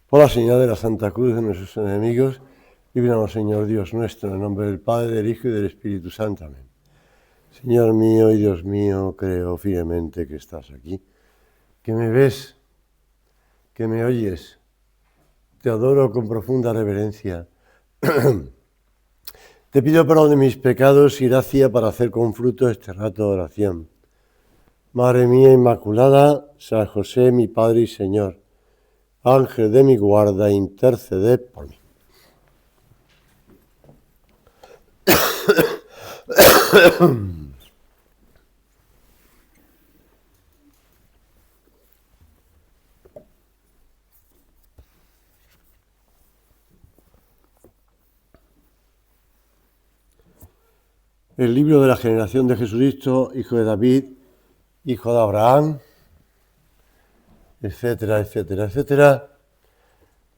Por la señal de la Santa Cruz de nuestros enemigos, líbranos, Señor Dios nuestro, en el nombre del Padre, del Hijo y del Espíritu Santo. Amén. Señor mío y Dios mío, creo firmemente que estás aquí, que me ves, que me oyes. Te adoro con profunda reverencia. Te pido perdón de mis pecados y gracia para hacer con fruto este rato de oración. Madre mía Inmaculada, San José, mi Padre y Señor, Ángel de mi guarda, interceded por mí. El libro de la generación de Jesucristo, hijo de David, hijo de Abraham, etcétera, etcétera, etcétera,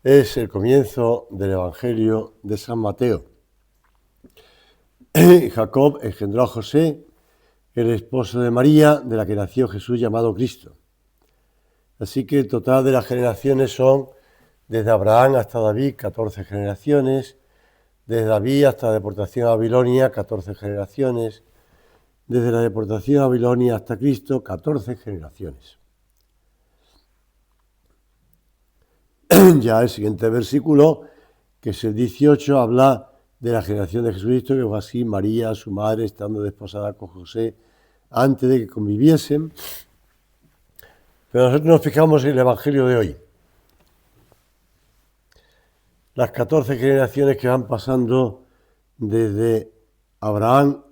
es el comienzo del Evangelio de San Mateo. Jacob engendró a José, el esposo de María, de la que nació Jesús llamado Cristo. Así que el total de las generaciones son, desde Abraham hasta David, 14 generaciones, desde David hasta la deportación a Babilonia, 14 generaciones, desde la deportación a Babilonia hasta Cristo, 14 generaciones. Ya el siguiente versículo, que es el 18, habla de la generación de Jesucristo, que fue así: María, su madre, estando desposada con José, antes de que conviviesen. Pero nosotros nos fijamos en el Evangelio de hoy. Las 14 generaciones que van pasando desde Abraham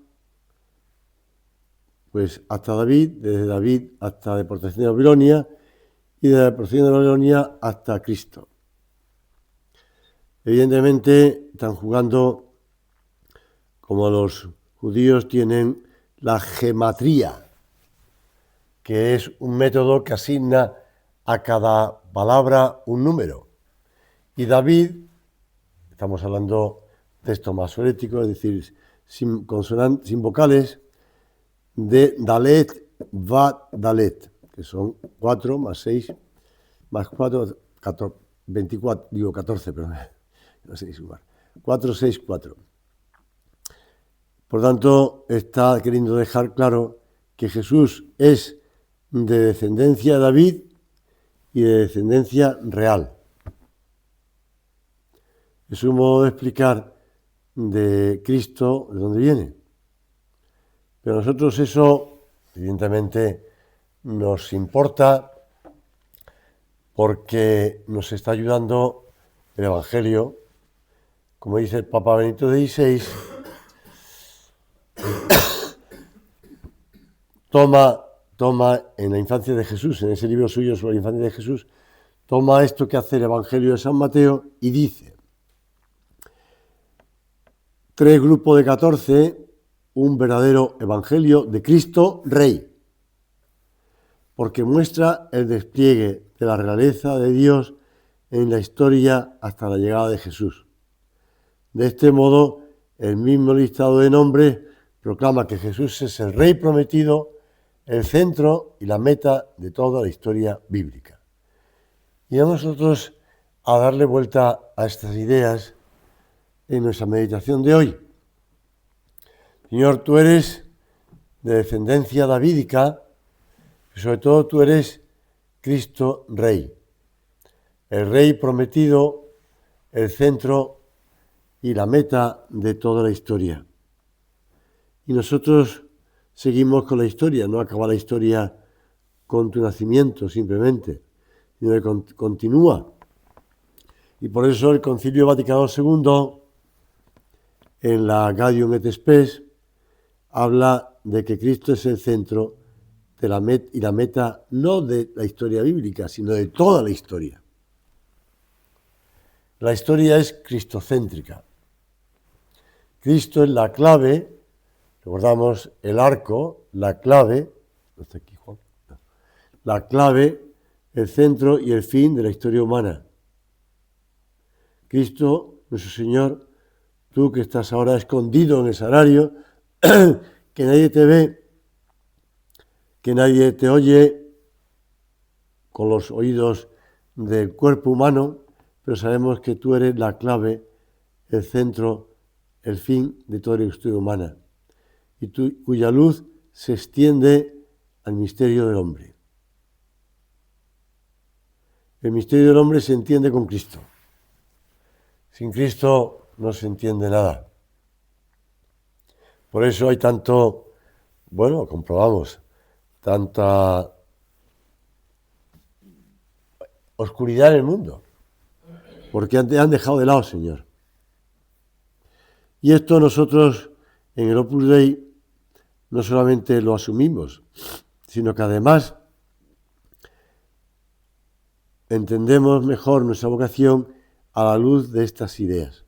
pues hasta David, desde David hasta la deportación de Babilonia y de la deportación de Babilonia hasta Cristo. Evidentemente están jugando, como los judíos tienen la gematría, que es un método que asigna a cada palabra un número. Y David, estamos hablando de texto masorético, es decir, sin vocales, de Dalet, Va, Dalet, que son 4 más 6 más 4, 14, 24, digo 14, pero no sé sumar. 4, 6, 4. Por tanto, está queriendo dejar claro que Jesús es de descendencia de David y de descendencia real. Es un modo de explicar de Cristo de dónde viene. Pero a nosotros eso, evidentemente, nos importa porque nos está ayudando el Evangelio. Como dice el Papa Benito XVI, toma en la infancia de Jesús, en ese libro suyo sobre la infancia de Jesús, toma esto que hace el Evangelio de San Mateo y dice: 3 grupos de 14, un verdadero Evangelio de Cristo Rey, porque muestra el despliegue de la realeza de Dios en la historia hasta la llegada de Jesús. De este modo, el mismo listado de nombres proclama que Jesús es el Rey prometido, el centro y la meta de toda la historia bíblica. Y a nosotros a darle vuelta a estas ideas en nuestra meditación de hoy. Señor, tú eres de descendencia davídica, y sobre todo tú eres Cristo Rey, el Rey prometido, el centro y la meta de toda la historia. Y nosotros seguimos con la historia, no acaba la historia con tu nacimiento simplemente, sino que continúa. Y por eso el Concilio Vaticano II, en la Gaudium et Spes, habla de que Cristo es el centro de y la meta no de la historia bíblica, sino de toda la historia. La historia es cristocéntrica. Cristo es la clave, recordamos el arco, la clave, no está aquí Juan, no, la clave, el centro y el fin de la historia humana. Cristo, nuestro Señor, tú que estás ahora escondido en el sagrario, que nadie te ve, que nadie te oye con los oídos del cuerpo humano, pero sabemos que tú eres la clave, el centro, el fin de toda la historia humana, y cuya luz se extiende al misterio del hombre. El misterio del hombre se entiende con Cristo. Sin Cristo no se entiende nada. Por eso hay tanto, comprobamos, tanta oscuridad en el mundo, porque han dejado de lado al Señor. Y esto nosotros en el Opus Dei no solamente lo asumimos, sino que además entendemos mejor nuestra vocación a la luz de estas ideas.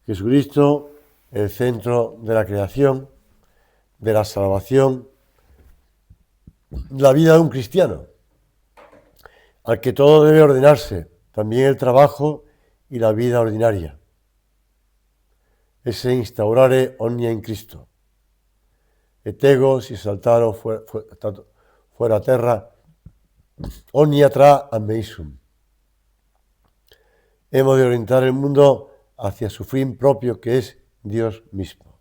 Jesucristo, el centro de la creación, de la salvación, la vida de un cristiano, al que todo debe ordenarse, también el trabajo y la vida ordinaria. Ese instaurare omnia in Cristo. Et ego, si saltaro fuera terra, omnia tra ammeisum. Hemos de orientar el mundo hacia su fin propio, que es Dios mismo.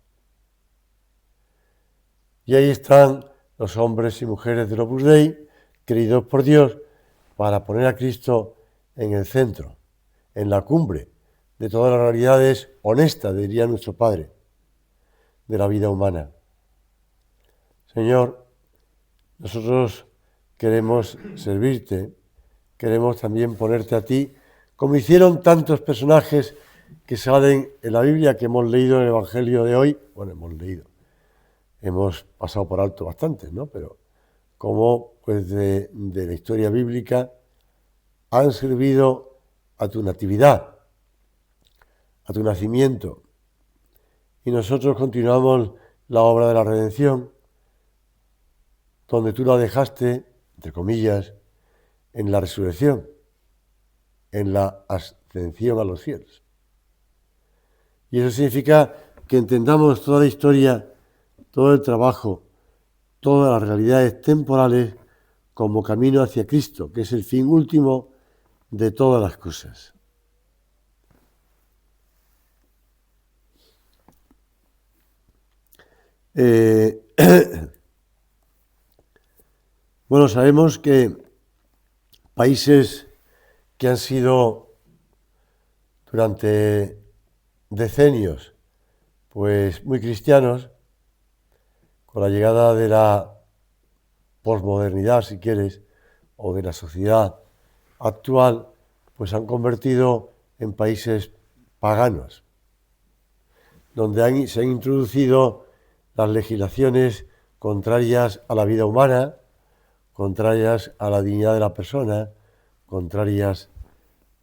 Y ahí están los hombres y mujeres del Opus Dei, queridos por Dios, para poner a Cristo en el centro, en la cumbre de todas las realidades honestas, diría nuestro Padre, de la vida humana. Señor, nosotros queremos servirte, queremos también ponerte a ti, como hicieron tantos personajes que salen en la Biblia, que hemos leído en el Evangelio de hoy. Hemos pasado por alto bastantes, ¿no? Pero como pues de la historia bíblica han servido a tu natividad, a tu nacimiento. Y nosotros continuamos la obra de la redención, donde tú la dejaste, entre comillas, en la resurrección, en la ascensión a los cielos. Y eso significa que entendamos toda la historia, todo el trabajo, todas las realidades temporales como camino hacia Cristo, que es el fin último de todas las cosas. Sabemos que países que han sido durante decenios pues muy cristianos, con la llegada de la posmodernidad, si quieres, o de la sociedad actual, pues han convertido en países paganos, donde se han introducido las legislaciones contrarias a la vida humana, contrarias a la dignidad de la persona, contrarias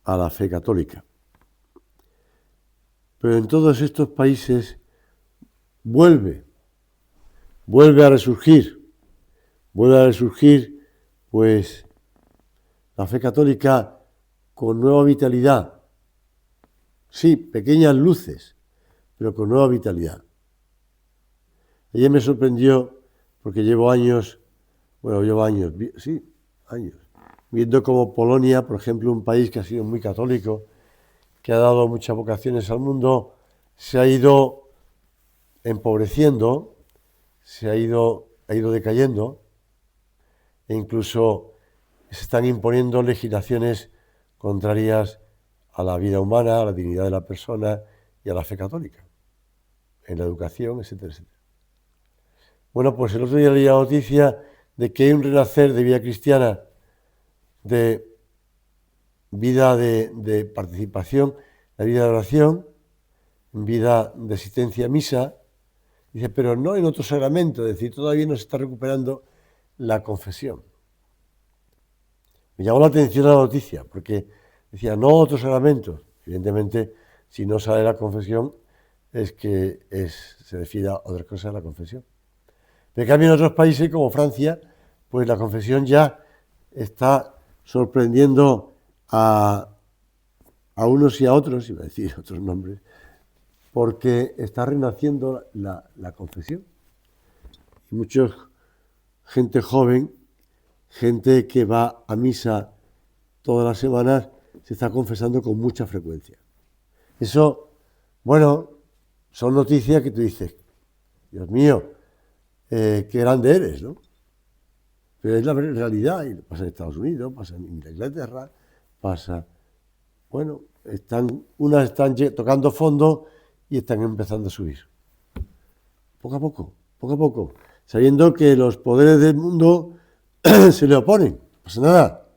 a la fe católica. Pero en todos estos países vuelve a resurgir pues la fe católica con nueva vitalidad. Sí, pequeñas luces, pero con nueva vitalidad. Ayer me sorprendió porque llevo años, viendo como Polonia, por ejemplo, un país que ha sido muy católico, que ha dado muchas vocaciones al mundo, se ha ido empobreciendo, ha ido decayendo, e incluso se están imponiendo legislaciones contrarias a la vida humana, a la dignidad de la persona y a la fe católica, en la educación, etcétera, etcétera. Bueno, pues el otro día leí la noticia de que hay un renacer de vida cristiana, de vida de participación, la vida de oración, vida de asistencia a misa. Dice, pero no en otro sacramento, es decir, todavía no se está recuperando la confesión. Me llamó la atención la noticia, porque decía, no otros sacramentos. Evidentemente, si no sale la confesión, es que se refiere a otra cosa de la confesión. Pero en cambio en otros países como Francia, pues la confesión ya está sorprendiendo a unos y a otros, iba a decir otros nombres, porque está renaciendo la confesión. Y mucha gente joven, gente que va a misa todas las semanas, se está confesando con mucha frecuencia. Eso, bueno, son noticias que tú dices, Dios mío, qué grande eres, ¿no? Pero es la realidad, y pasa en Estados Unidos, pasa en Inglaterra, pasa, bueno, unas están tocando fondo y están empezando a subir. Poco a poco, sabiendo que los poderes del mundo se le oponen. No pasa nada.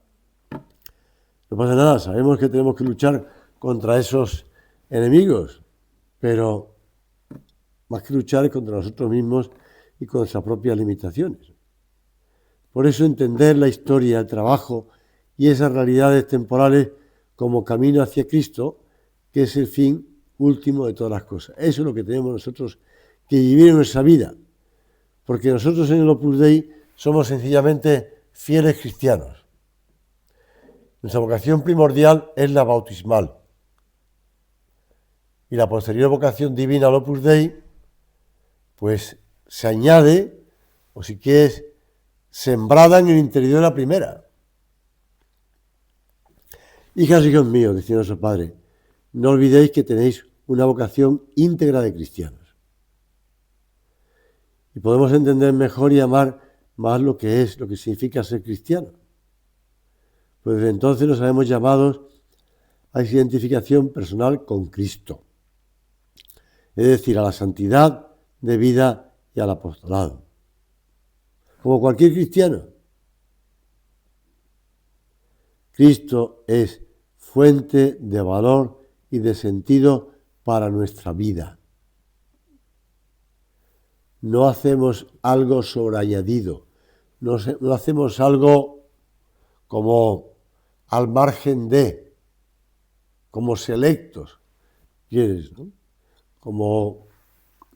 No pasa nada, sabemos que tenemos que luchar contra esos enemigos, pero más que luchar es contra nosotros mismos y con nuestras propias limitaciones. Por eso entender la historia, el trabajo y esas realidades temporales como camino hacia Cristo, que es el fin último de todas las cosas. Eso es lo que tenemos nosotros que vivir en nuestra vida, porque nosotros en el Opus Dei somos sencillamente fieles cristianos. Nuestra vocación primordial es la bautismal, y la posterior vocación divina al Opus Dei, pues se añade, o si quieres, sembrada en el interior de la primera. Hijas y hijos míos, decía nuestro Padre, no olvidéis que tenéis una vocación íntegra de cristianos. Y podemos entender mejor y amar más lo que significa ser cristiano. Pues desde entonces nos sabemos llamados a esa identificación personal con Cristo. Es decir, a la santidad de vida y al apostolado. Como cualquier cristiano. Cristo es fuente de valor y de sentido para nuestra vida. No hacemos algo sobreañadido, no hacemos algo como al margen de, como selectos, ¿quieres? ¿No? Como,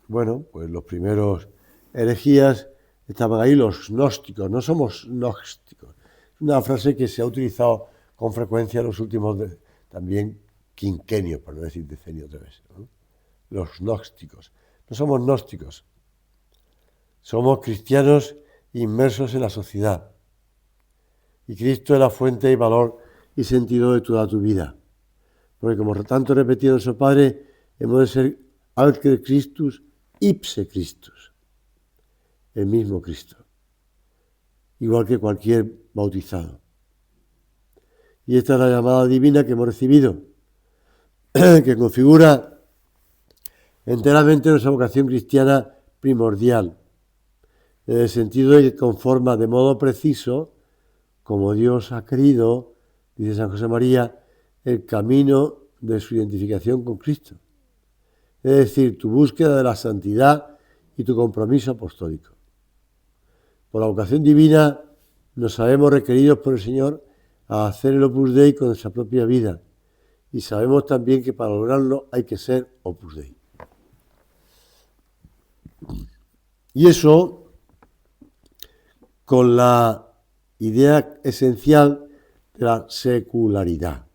bueno, pues los primeros herejías estaban ahí, los gnósticos, no somos gnósticos. Es una frase que se ha utilizado con frecuencia en los últimos también quinquenios, por no decir decenio otra vez, ¿no? Los gnósticos. No somos gnósticos. Somos cristianos inmersos en la sociedad. Y Cristo es la fuente y valor y sentido de toda tu vida. Porque como tanto repetido nuestro Padre, hemos de ser alter Christus, ipse Christus. El mismo Cristo. Igual que cualquier bautizado. Y esta es la llamada divina que hemos recibido, que configura enteramente nuestra vocación cristiana primordial, en el sentido de que conforma de modo preciso, como Dios ha querido, dice San José María, el camino de su identificación con Cristo. Es decir, tu búsqueda de la santidad y tu compromiso apostólico. Por la vocación divina nos sabemos requeridos por el Señor a hacer el Opus Dei con nuestra propia vida. Y sabemos también que para lograrlo hay que ser Opus Dei. Y eso con la idea esencial de la secularidad.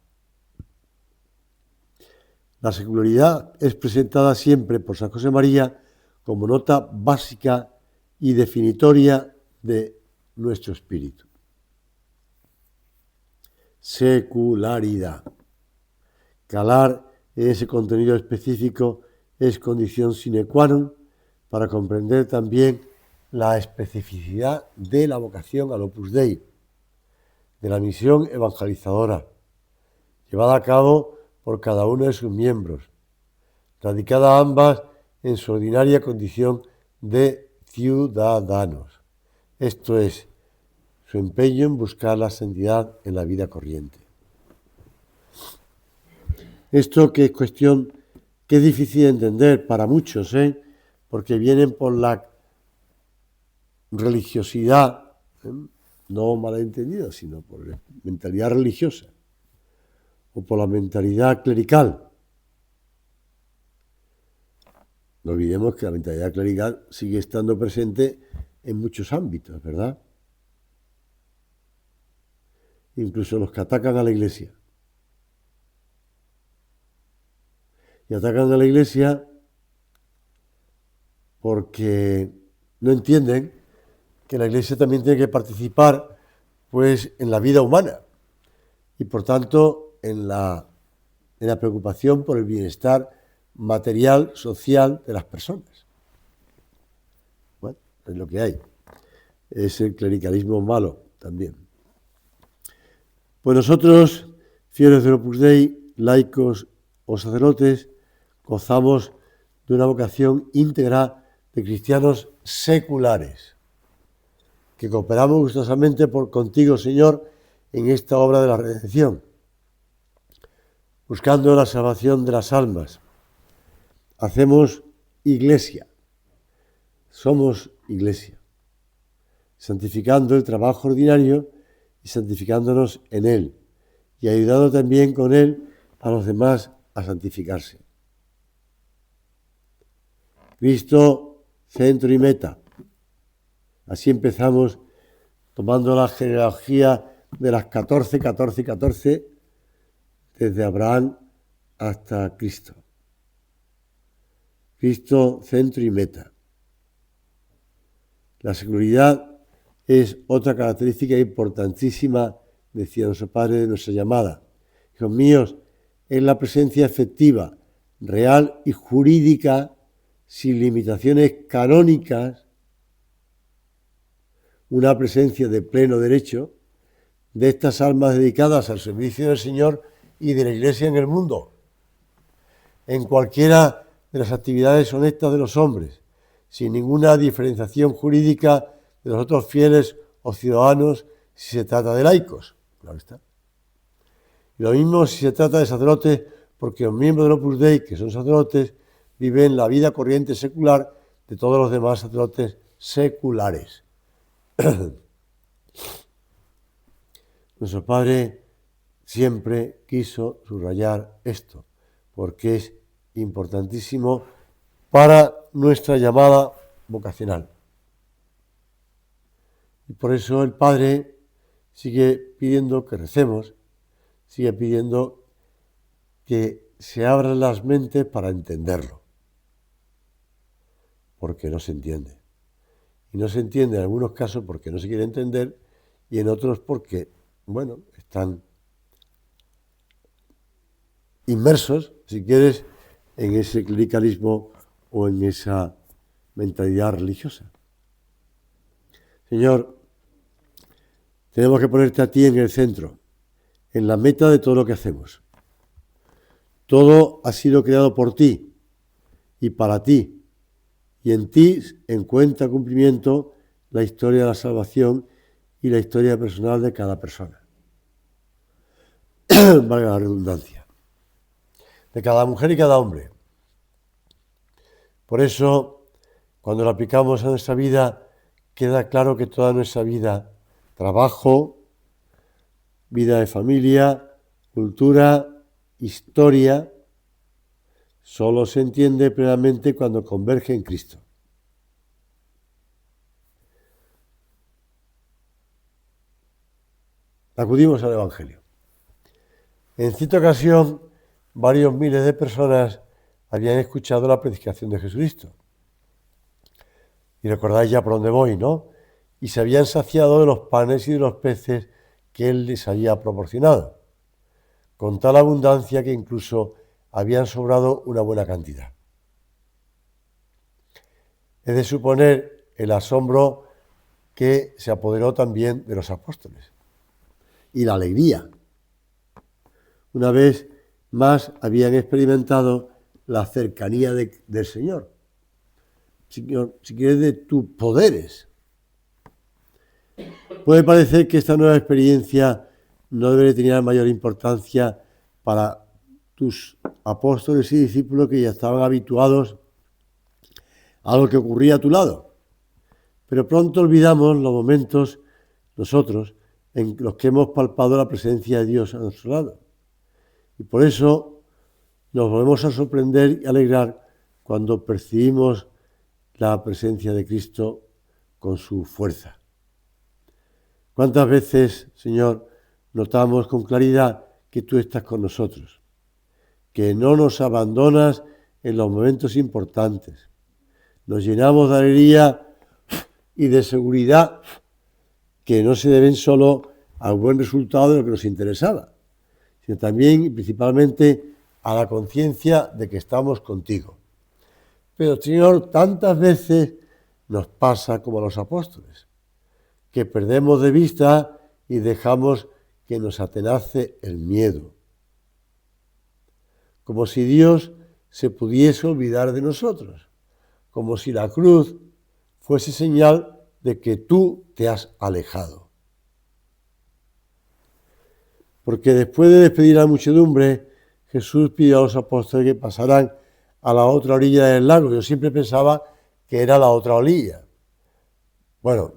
La secularidad es presentada siempre por San José María como nota básica y definitoria de nuestro espíritu. Secularidad. Calar en ese contenido específico es condición sine qua non para comprender también la especificidad de la vocación al Opus Dei, de la misión evangelizadora, llevada a cabo por cada uno de sus miembros, radicada ambas en su ordinaria condición de ciudadanos. Esto es, su empeño en buscar la santidad en la vida corriente. Esto que es cuestión que es difícil de entender para muchos, porque vienen por la religiosidad, no malentendida, sino por la mentalidad religiosa o por la mentalidad clerical. No olvidemos que la mentalidad clerical sigue estando presente en muchos ámbitos, ¿verdad? Incluso los que atacan a la Iglesia. Y atacan a la Iglesia porque no entienden que la Iglesia también tiene que participar, pues, en la vida humana. Y por tanto, en la preocupación por el bienestar material, social de las personas. Bueno, es lo que hay. Es el clericalismo malo también. Pues nosotros, fieles del Opus Dei, laicos o sacerdotes, gozamos de una vocación íntegra de cristianos seculares, que cooperamos gustosamente contigo, Señor, en esta obra de la redención, buscando la salvación de las almas. Hacemos iglesia, somos iglesia, santificando el trabajo ordinario y santificándonos en él, y ayudando también con él a los demás a santificarse. Cristo, centro y meta. Así empezamos tomando la genealogía de las 14, desde Abraham hasta Cristo. Cristo, centro y meta. La secularidad es otra característica importantísima, decía nuestro Padre, de nuestra llamada. Hijos míos, es la presencia efectiva, real y jurídica, sin limitaciones canónicas, una presencia de pleno derecho de estas almas dedicadas al servicio del Señor y de la Iglesia en el mundo, en cualquiera de las actividades honestas de los hombres, sin ninguna diferenciación jurídica de los otros fieles o ciudadanos si se trata de laicos. Claro está. Y lo mismo si se trata de sacerdotes, porque los miembros del Opus Dei, que son sacerdotes, viven la vida corriente secular de todos los demás sacerdotes seculares. Nuestro Padre siempre quiso subrayar esto, porque es importantísimo para nuestra llamada vocacional. Y por eso el Padre sigue pidiendo que recemos, sigue pidiendo que se abran las mentes para entenderlo, porque no se entiende. Y no se entiende en algunos casos porque no se quiere entender y en otros porque, bueno, están inmersos, si quieres, en ese clericalismo o en esa mentalidad religiosa. Señor, tenemos que ponerte a ti en el centro, en la meta de todo lo que hacemos. Todo ha sido creado por ti y para ti, y en ti encuentra cumplimiento la historia de la salvación y la historia personal de cada persona. Valga la redundancia. De cada mujer y cada hombre. Por eso, cuando lo aplicamos a nuestra vida, queda claro que toda nuestra vida, trabajo, vida de familia, cultura, historia, solo se entiende plenamente cuando converge en Cristo. Acudimos al Evangelio. En cierta ocasión, varios miles de personas habían escuchado la predicación de Jesucristo. Y recordáis ya por dónde voy, ¿no? Y se habían saciado de los panes y de los peces que Él les había proporcionado, con tal abundancia que incluso habían sobrado una buena cantidad. Es de suponer el asombro que se apoderó también de los apóstoles y la alegría. Una vez más habían experimentado la cercanía del Señor. Señor, si quieres, de tus poderes. Puede parecer que esta nueva experiencia no debe tener mayor importancia para tus apóstoles y discípulos que ya estaban habituados a lo que ocurría a tu lado. Pero pronto olvidamos los momentos, nosotros, en los que hemos palpado la presencia de Dios a nuestro lado. Y por eso nos volvemos a sorprender y alegrar cuando percibimos la presencia de Cristo con su fuerza. ¿Cuántas veces, Señor, notamos con claridad que tú estás con nosotros? Que no nos abandonas en los momentos importantes. Nos llenamos de alegría y de seguridad que no se deben solo al buen resultado de lo que nos interesaba, sino también y principalmente a la conciencia de que estamos contigo. Pero, Señor, tantas veces nos pasa como a los apóstoles, que perdemos de vista y dejamos que nos atenace el miedo. Como si Dios se pudiese olvidar de nosotros, como si la cruz fuese señal de que tú te has alejado. Porque después de despedir a la muchedumbre, Jesús pidió a los apóstoles que pasaran a la otra orilla del lago. Yo siempre pensaba que era la otra orilla. Bueno,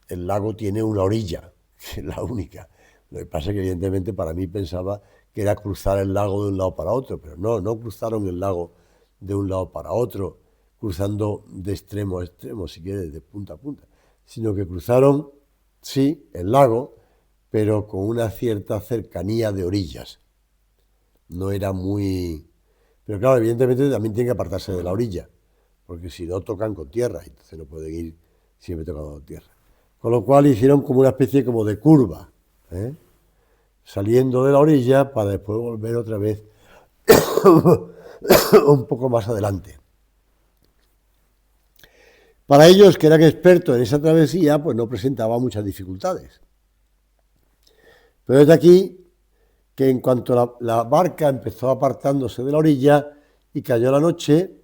el lago tiene una orilla, que es la única. Lo que pasa es que evidentemente para mí pensaba que era cruzar el lago de un lado para otro, pero no cruzaron el lago de un lado para otro, cruzando de extremo a extremo, si quieres, de punta a punta, sino que cruzaron, sí, el lago, pero con una cierta cercanía de orillas. No era muy... Pero claro, evidentemente también tienen que apartarse de la orilla, porque si no tocan con tierra, entonces no pueden ir siempre tocando con tierra. Con lo cual hicieron como una especie como de curva, saliendo de la orilla para después volver otra vez un poco más adelante. Para ellos, que eran expertos en esa travesía, pues no presentaba muchas dificultades. Pero es de aquí que en cuanto la barca empezó apartándose de la orilla y cayó la noche,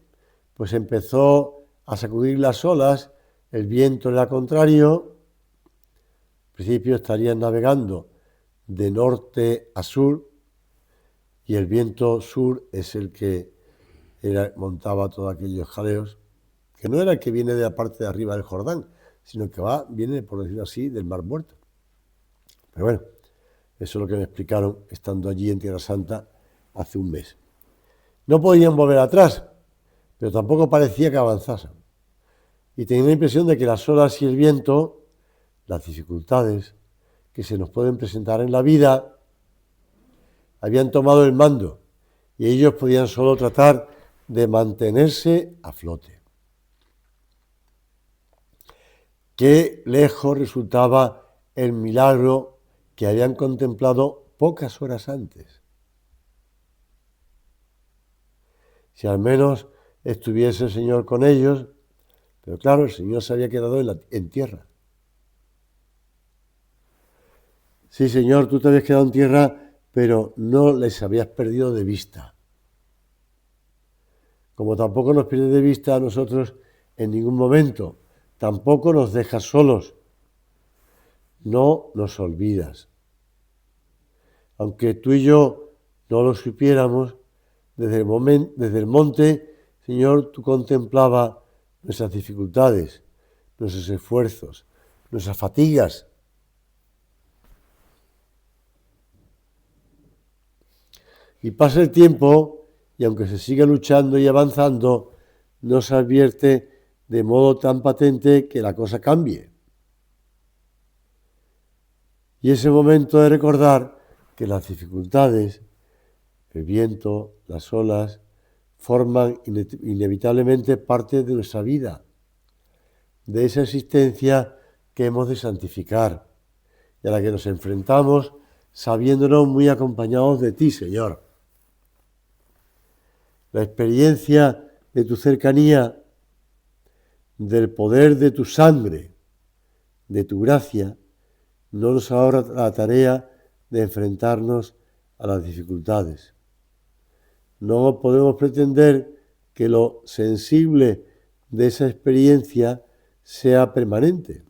pues empezó a sacudir las olas, el viento era contrario. Al principio estarían navegando de norte a sur y el viento sur es el que montaba todos aquellos jaleos, que no era el que viene de la parte de arriba del Jordán, sino que viene, por decirlo así, del Mar Muerto. Pero bueno, eso es lo que me explicaron estando allí en Tierra Santa hace un mes. No podían volver atrás, pero tampoco parecía que avanzasen. Y tenía la impresión de que las olas y el viento, las dificultades que se nos pueden presentar en la vida, habían tomado el mando y ellos podían solo tratar de mantenerse a flote. Qué lejos resultaba el milagro que habían contemplado pocas horas antes. Si al menos estuviese el Señor con ellos, pero claro, el Señor se había quedado en tierra. Sí, Señor, tú te habías quedado en tierra, pero no les habías perdido de vista. Como tampoco nos pierdes de vista a nosotros en ningún momento, tampoco nos dejas solos, no nos olvidas. Aunque tú y yo no lo supiéramos, desde el monte, Señor, tú contemplabas nuestras dificultades, nuestros esfuerzos, nuestras fatigas. Y pasa el tiempo y aunque se siga luchando y avanzando, no se advierte de modo tan patente que la cosa cambie. Y ese momento de recordar que las dificultades, el viento, las olas, forman inevitablemente parte de nuestra vida, de esa existencia que hemos de santificar y a la que nos enfrentamos sabiéndonos muy acompañados de ti, Señor. La experiencia de tu cercanía, del poder de tu sangre, de tu gracia, no nos ahorra la tarea de enfrentarnos a las dificultades. No podemos pretender que lo sensible de esa experiencia sea permanente.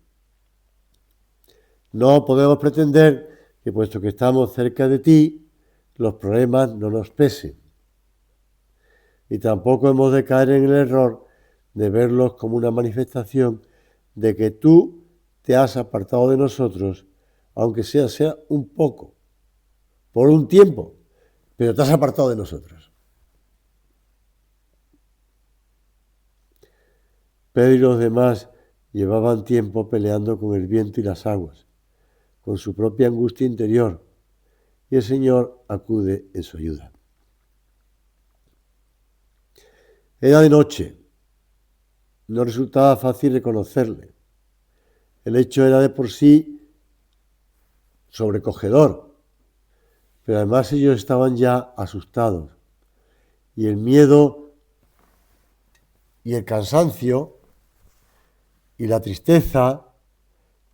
No podemos pretender que, puesto que estamos cerca de ti, los problemas no nos pesen. Y tampoco hemos de caer en el error de verlos como una manifestación de que tú te has apartado de nosotros, aunque sea un poco, por un tiempo, pero te has apartado de nosotros. Pedro y los demás llevaban tiempo peleando con el viento y las aguas, con su propia angustia interior, y el Señor acude en su ayuda. Era de noche, no resultaba fácil reconocerle. El hecho era de por sí sobrecogedor, Pero además ellos estaban ya asustados. Y el miedo y el cansancio y la tristeza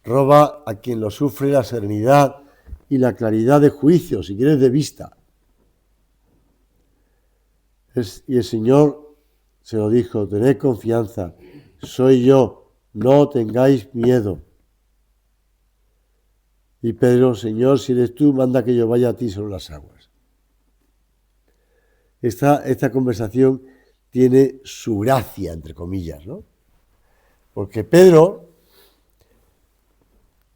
roba a quien lo sufre la serenidad y la claridad de juicio, si quieres de vista. Y el Señor se lo dijo: tened confianza, soy yo, no tengáis miedo. Y Pedro: Señor, si eres tú, manda que yo vaya a ti sobre las aguas. Esta conversación tiene su gracia, entre comillas, ¿no? Porque Pedro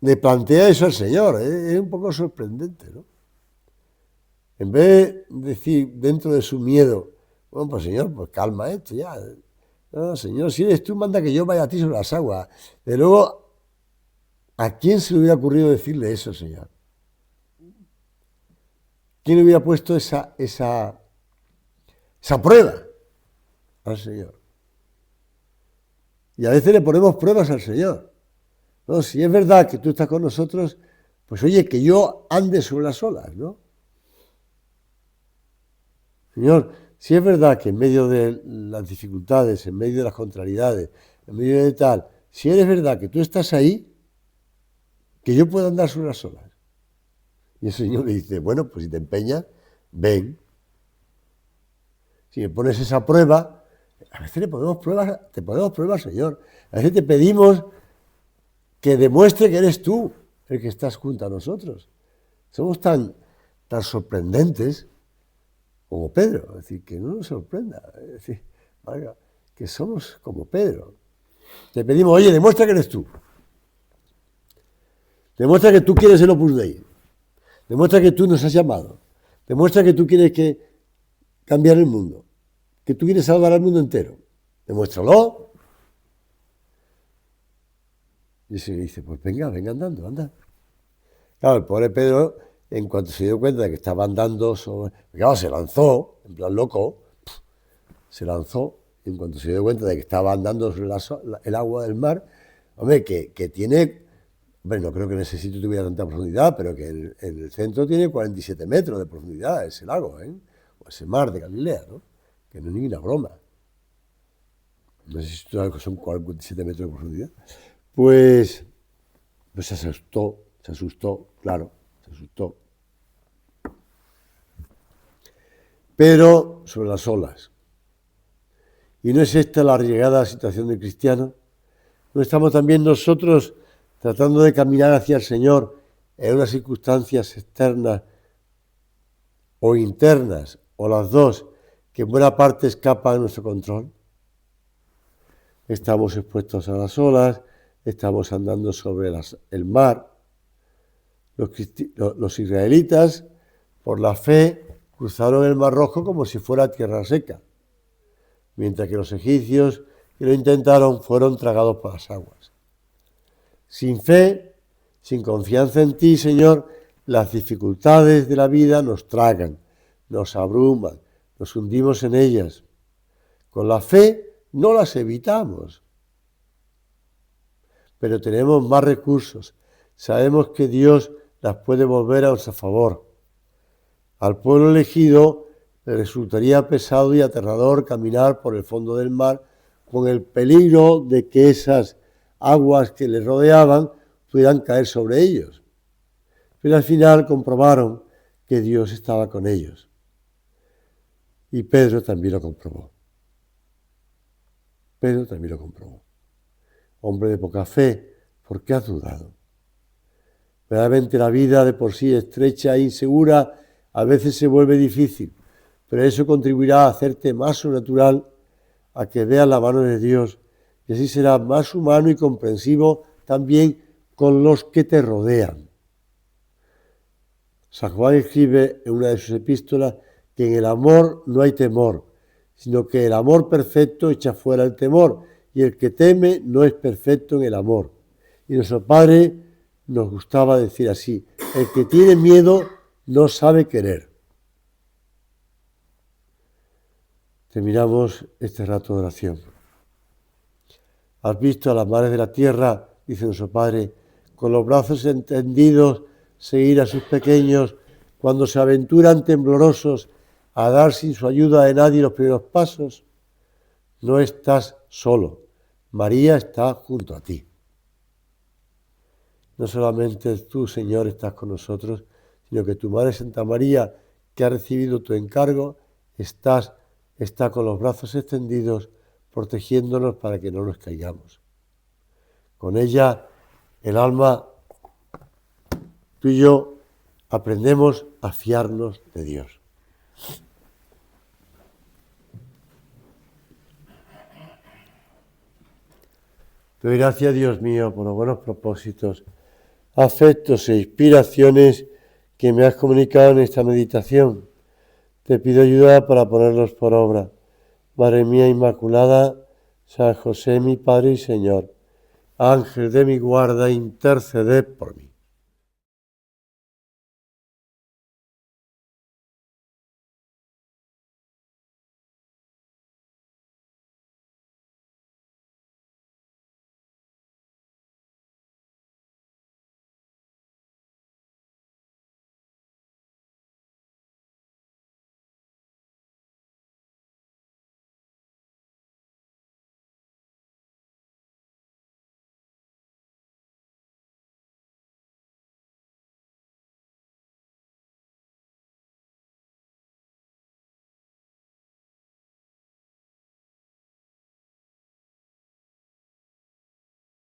le plantea eso al Señor, es un poco sorprendente, ¿no? En vez de decir dentro de su miedo, bueno, pues Señor, pues calma esto ya. No, Señor, si eres tú, manda que yo vaya a ti sobre las aguas. De luego, ¿a quién se le hubiera ocurrido decirle eso, Señor? ¿Quién hubiera puesto esa prueba al Señor? Y a veces le ponemos pruebas al Señor. No, si es verdad que tú estás con nosotros, pues oye, que yo ande sobre las olas, ¿no? Señor, si es verdad que en medio de las dificultades, en medio de las contrariedades, en medio de tal, si es verdad que tú estás ahí, que yo pueda andar sobre las olas. Y el Señor le dice: bueno, pues si te empeñas, ven. Si me pones esa prueba, a veces te ponemos pruebas, Señor. A veces te pedimos que demuestre que eres tú el que estás junto a nosotros. Somos tan sorprendentes como Pedro, es decir, que no nos sorprenda, es decir, valga, que somos como Pedro. Te pedimos: oye, demuestra que eres tú. Demuestra que tú quieres el Opus Dei. Demuestra que tú nos has llamado. Demuestra que tú quieres cambiar el mundo. Que tú quieres salvar al mundo entero. Demuéstralo. Y se dice: pues venga andando, anda. Claro, el pobre Pedro, en cuanto se dio cuenta de que estaba andando claro, se lanzó, en plan loco, se lanzó, y en cuanto se dio cuenta de que estaba andando sobre el agua del mar, hombre, que tiene, bueno, no creo que en ese sitio tuviera tanta profundidad, pero que en el centro tiene 47 metros de profundidad ese lago, o ese mar de Galilea, ¿no? Que no es ninguna broma. No sé si tú sabes que son 47 metros de profundidad. Pues se asustó, claro, se asustó. Pero sobre las olas. ¿Y no es esta la arriesgada situación del cristiano? ¿No estamos también nosotros tratando de caminar hacia el Señor en unas circunstancias externas o internas, o las dos, que en buena parte escapan a nuestro control? Estamos expuestos a las olas, estamos andando sobre el mar. Los israelitas, por la fe, cruzaron el Mar Rojo como si fuera tierra seca, mientras que los egipcios que lo intentaron fueron tragados por las aguas. Sin fe, sin confianza en ti, Señor, las dificultades de la vida nos tragan, nos abruman, nos hundimos en ellas. Con la fe no las evitamos, pero tenemos más recursos. Sabemos que Dios las puede volver a nuestro favor. Al pueblo elegido le resultaría pesado y aterrador caminar por el fondo del mar con el peligro de que esas aguas que les rodeaban pudieran caer sobre ellos. Pero al final comprobaron que Dios estaba con ellos. Y Pedro también lo comprobó. Hombre de poca fe, ¿por qué has dudado? Verdaderamente la vida de por sí estrecha e insegura a veces se vuelve difícil, pero eso contribuirá a hacerte más sobrenatural, a que veas la mano de Dios, y así serás más humano y comprensivo también con los que te rodean. San Juan escribe en una de sus epístolas que en el amor no hay temor, sino que el amor perfecto echa fuera el temor, y el que teme no es perfecto en el amor. Y nuestro Padre nos gustaba decir así: el que tiene miedo no sabe querer. Terminamos este rato de oración. ¿Has visto a las madres de la tierra, dice nuestro Padre, con los brazos extendidos seguir a sus pequeños cuando se aventuran temblorosos a dar sin su ayuda de nadie los primeros pasos, no estás solo. María está junto a ti. No solamente tú, Señor, estás con nosotros, sino que tu Madre Santa María, que ha recibido tu encargo, está con los brazos extendidos, protegiéndonos para que no nos caigamos. Con ella, el alma, tú y yo, aprendemos a fiarnos de Dios. Te doy gracias, Dios mío, por los buenos propósitos, afectos e inspiraciones que me has comunicado en esta meditación. Te pido ayuda para ponerlos por obra. Madre mía Inmaculada, San José, mi Padre y Señor, Ángel de mi guarda, interceded por mí.